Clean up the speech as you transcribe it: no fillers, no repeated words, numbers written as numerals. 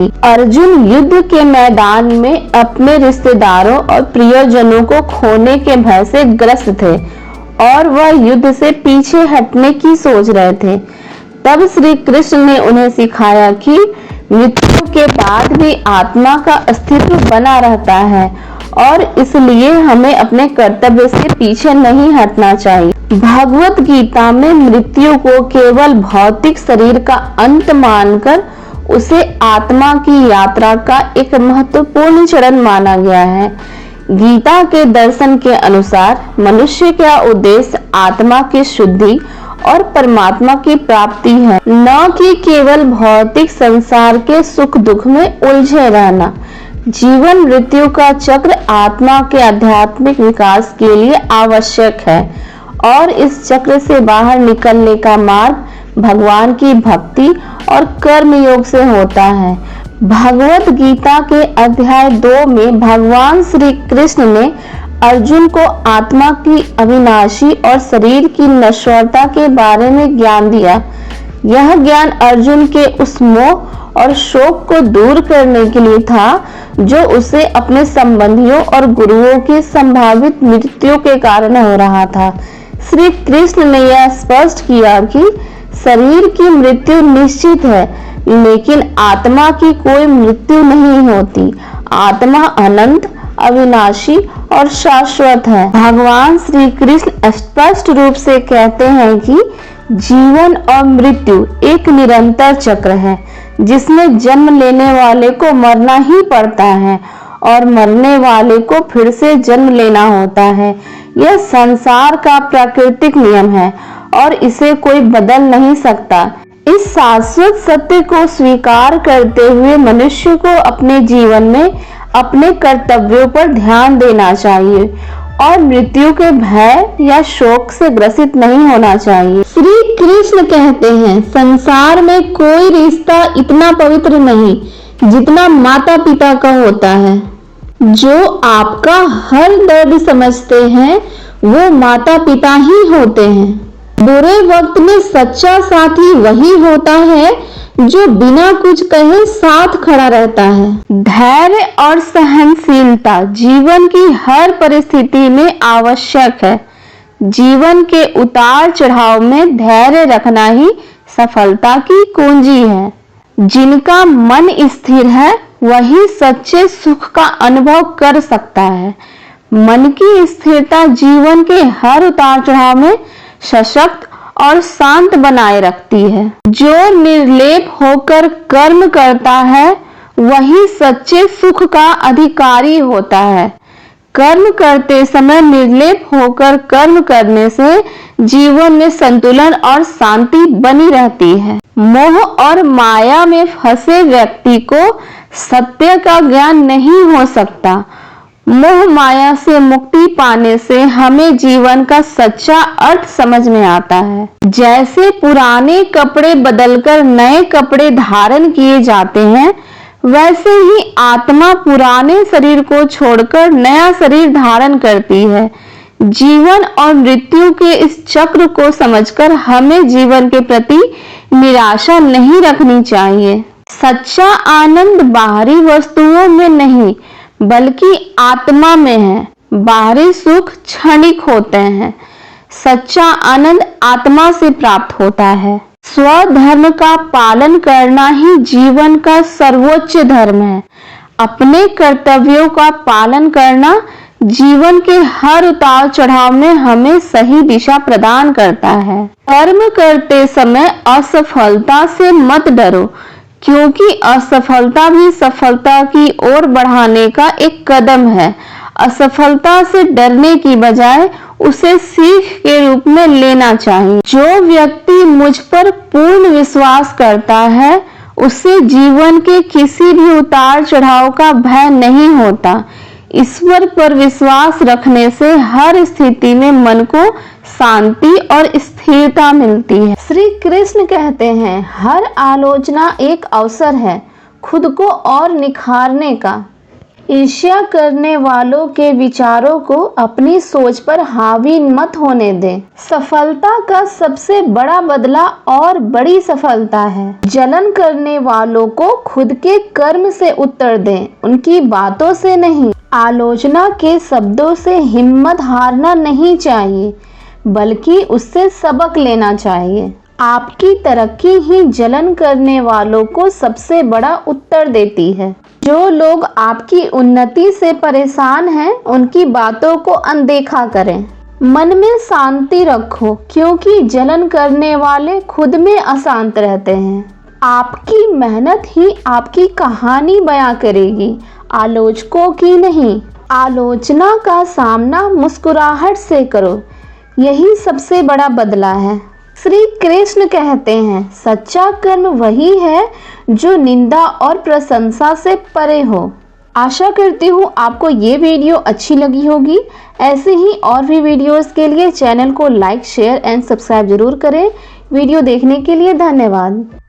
अर्जुन युद्ध के मैदान में अपने रिश्तेदारों और प्रियजनों को खोने के भय से ग्रस्त थे और वह युद्ध से पीछे हटने की सोच रहे थे। तब श्री कृष्ण ने उन्हें सिखाया कि मृत्यु के बाद भी आत्मा का अस्तित्व बना रहता है और इसलिए हमें अपने कर्तव्य से पीछे नहीं हटना चाहिए। भगवत गीता में मृत्यु को केवल भौतिक शरीर का अंत मानकर उसे आत्मा की यात्रा का एक महत्वपूर्ण चरण माना गया है। गीता के दर्शन के अनुसार मनुष्य का उद्देश्य आत्मा की शुद्धि और परमात्मा की प्राप्ति है, न कि केवल भौतिक संसार के सुख दुख में उलझे रहना। जीवन मृत्यु का चक्र आत्मा के आध्यात्मिक विकास के लिए आवश्यक है और इस चक्र से बाहर निकलने का मार्ग भगवान की भक्ति और कर्म योग से होता है। भगवत गीता के अध्याय 2 में भगवान श्री कृष्ण ने अर्जुन को आत्मा की अविनाशी और शरीर की नश्वरता के बारे में ज्ञान दिया। यह ज्ञान अर्जुन के उस मोह और शोक को दूर करने के लिए था जो उसे अपने संबंधियों और गुरुओं की संभावित मृत्यु के कारण हो रहा था। श्री कृष्ण ने यह स्पष्ट किया कि शरीर की मृत्यु निश्चित है, लेकिन आत्मा की कोई मृत्यु नहीं होती। आत्मा अनंत, अविनाशी और शाश्वत है। भगवान श्री कृष्ण स्पष्ट रूप से कहते हैं कि जीवन और मृत्यु एक निरंतर चक्र है जिसमें जन्म लेने वाले को मरना ही पड़ता है और मरने वाले को फिर से जन्म लेना होता है। यह संसार का प्राकृतिक नियम है और इसे कोई बदल नहीं सकता। इस शाश्वत सत्य को स्वीकार करते हुए मनुष्य को अपने जीवन में अपने कर्तव्यों पर ध्यान देना चाहिए और मृत्यु के भय या शोक से ग्रसित नहीं होना चाहिए। श्री कृष्ण कहते हैं, संसार में कोई रिश्ता इतना पवित्र नहीं जितना माता पिता का होता है। जो आपका हर दर्द समझते हैं वो माता पिता ही होते हैं। बुरे वक्त में सच्चा साथी वही होता है जो बिना कुछ कहे साथ खड़ा रहता है। धैर्य और सहनशीलता जीवन की हर परिस्थिति में आवश्यक है। जीवन के उतार चढ़ाव में धैर्य रखना ही सफलता की कुंजी है। जिनका मन स्थिर है वही सच्चे सुख का अनुभव कर सकता है। मन की स्थिरता जीवन के हर उतार चढ़ाव में सशक्त और शांत बनाए रखती है। जो निर्लेप होकर कर्म करता है वही सच्चे सुख का अधिकारी होता है। कर्म करते समय निर्लेप होकर कर्म करने से जीवन में संतुलन और शांति बनी रहती है। मोह और माया में फंसे व्यक्ति को सत्य का ज्ञान नहीं हो सकता। मोह माया से मुक्ति पाने से हमें जीवन का सच्चा अर्थ समझ में आता है। जैसे पुराने कपड़े बदलकर नए कपड़े धारण किए जाते हैं, वैसे ही आत्मा पुराने शरीर को छोड़कर नया शरीर धारण करती है। जीवन और मृत्यु के इस चक्र को समझकर हमें जीवन के प्रति निराशा नहीं रखनी चाहिए। सच्चा आनंद बाहरी वस्तुओं में नहीं बल्कि आत्मा में है। बाहरी सुख क्षणिक होते हैं, सच्चा आनंद आत्मा से प्राप्त होता है। स्वधर्म का पालन करना ही जीवन का सर्वोच्च धर्म है। अपने कर्तव्यों का पालन करना जीवन के हर उतार चढ़ाव में हमें सही दिशा प्रदान करता है। कर्म करते समय असफलता से मत डरो, क्योंकि असफलता भी सफलता की ओर बढ़ाने का एक कदम है। असफलता से डरने की बजाय उसे सीख के रूप में लेना चाहिए। जो व्यक्ति मुझ पर पूर्ण विश्वास करता है उससे जीवन के किसी भी उतार चढ़ाव का भय नहीं होता। ईश्वर पर विश्वास रखने से हर स्थिति में मन को शांति और स्थिरता मिलती है। श्री कृष्ण कहते हैं, हर आलोचना एक अवसर है खुद को और निखारने का। ईर्ष्या करने वालों के विचारों को अपनी सोच पर हावी मत होने दें। सफलता का सबसे बड़ा बदला और बड़ी सफलता है। जलन करने वालों को खुद के कर्म से उत्तर दें, उनकी बातों से नहीं। आलोचना के शब्दों से हिम्मत हारना नहीं चाहिए, बल्कि उससे सबक लेना चाहिए। आपकी तरक्की ही जलन करने वालों को सबसे बड़ा उत्तर देती है। जो लोग आपकी उन्नति से परेशान हैं, उनकी बातों को अनदेखा करें। मन में शांति रखो, क्योंकि जलन करने वाले खुद में अशांत रहते हैं। आपकी मेहनत ही आपकी कहानी बयां करेगी, आलोचकों की नहीं। आलोचना का सामना मुस्कुराहट से करो, यही सबसे बड़ा बदला है। श्री कृष्ण कहते हैं, सच्चा कर्म वही है जो निंदा और प्रशंसा से परे हो। आशा करती हूँ आपको ये वीडियो अच्छी लगी होगी। ऐसे ही और भी वीडियोस के लिए चैनल को लाइक, शेयर एंड सब्सक्राइब जरूर करें। वीडियो देखने के लिए धन्यवाद।